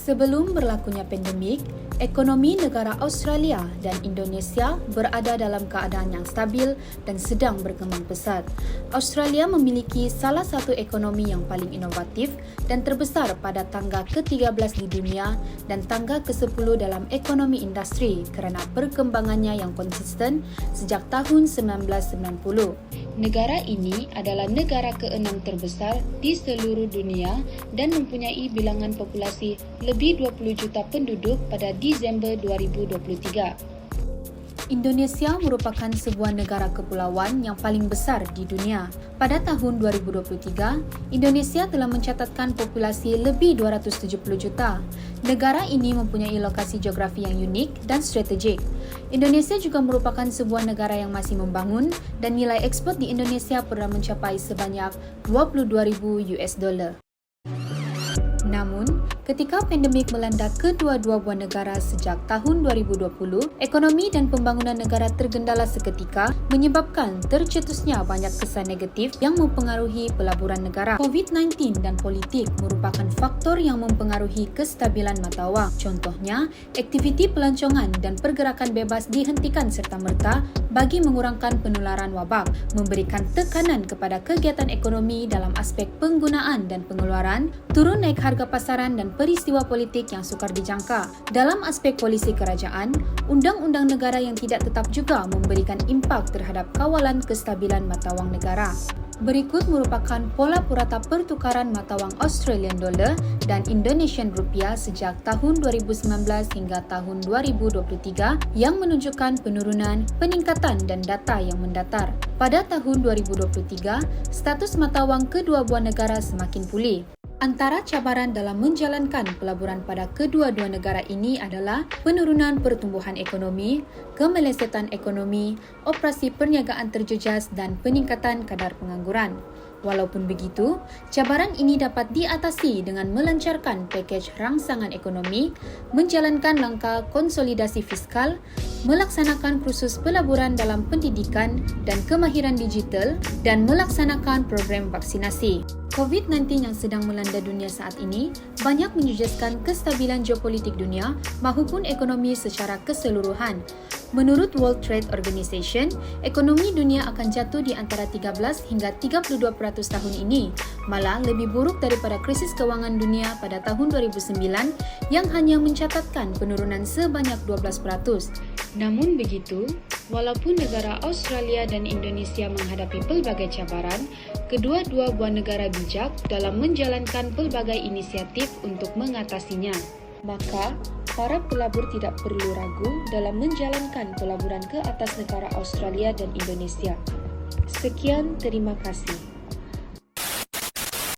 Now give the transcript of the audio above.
Sebelum berlakunya pandemik, ekonomi negara Australia dan Indonesia berada dalam keadaan yang stabil dan sedang berkembang pesat. Australia memiliki salah satu ekonomi yang paling inovatif dan terbesar pada tangga ke-13 di dunia dan tangga ke-10 dalam ekonomi industri kerana perkembangannya yang konsisten sejak tahun 1990. Negara ini adalah negara ke-6 terbesar di seluruh dunia dan mempunyai bilangan populasi lebih 20 juta penduduk pada Disember 2023. Indonesia merupakan sebuah negara kepulauan yang paling besar di dunia. Pada tahun 2023, Indonesia telah mencatatkan populasi lebih 270 juta. Negara ini mempunyai lokasi geografi yang unik dan strategik. Indonesia juga merupakan sebuah negara yang masih membangun dan nilai ekspor di Indonesia pernah mencapai sebanyak $22,000. Namun, ketika pandemik melanda kedua-dua buah negara sejak tahun 2020, ekonomi dan pembangunan negara tergendala seketika menyebabkan tercetusnya banyak kesan negatif yang mempengaruhi pelaburan negara. COVID-19 dan politik merupakan faktor yang mempengaruhi kestabilan mata wang. Contohnya, aktiviti pelancongan dan pergerakan bebas dihentikan serta-merta bagi mengurangkan penularan wabak, memberikan tekanan kepada kegiatan ekonomi dalam aspek penggunaan dan pengeluaran, turun naik harga pasaran dan peristiwa politik yang sukar dijangka. Dalam aspek polisi kerajaan, undang-undang negara yang tidak tetap juga memberikan impak terhadap kawalan kestabilan mata wang negara. Berikut merupakan pola purata pertukaran mata wang Australian Dollar dan Indonesian Rupiah sejak tahun 2019 hingga tahun 2023 yang menunjukkan penurunan, peningkatan dan data yang mendatar. Pada tahun 2023, status mata wang kedua buah negara semakin pulih. Antara cabaran dalam menjalankan pelaburan pada kedua-dua negara ini adalah penurunan pertumbuhan ekonomi, kemelesetan ekonomi, operasi perniagaan terjejas dan peningkatan kadar pengangguran. Walaupun begitu, cabaran ini dapat diatasi dengan melancarkan pakej rangsangan ekonomi, menjalankan langkah konsolidasi fiskal, melaksanakan kursus pelaburan dalam pendidikan dan kemahiran digital, dan melaksanakan program vaksinasi. COVID-19 yang sedang melanda dunia saat ini banyak menyukseskan kestabilan geopolitik dunia maupun ekonomi secara keseluruhan. Menurut World Trade Organization, ekonomi dunia akan jatuh di antara 13 hingga 32% tahun ini, malah lebih buruk daripada krisis kewangan dunia pada tahun 2009 yang hanya mencatatkan penurunan sebanyak 12%. Namun begitu, walaupun negara Australia dan Indonesia menghadapi pelbagai cabaran, kedua-dua buah negara bijak dalam menjalankan pelbagai inisiatif untuk mengatasinya. Maka, para pelabur tidak perlu ragu dalam menjalankan pelaburan ke atas negara Australia dan Indonesia. Sekian, terima kasih.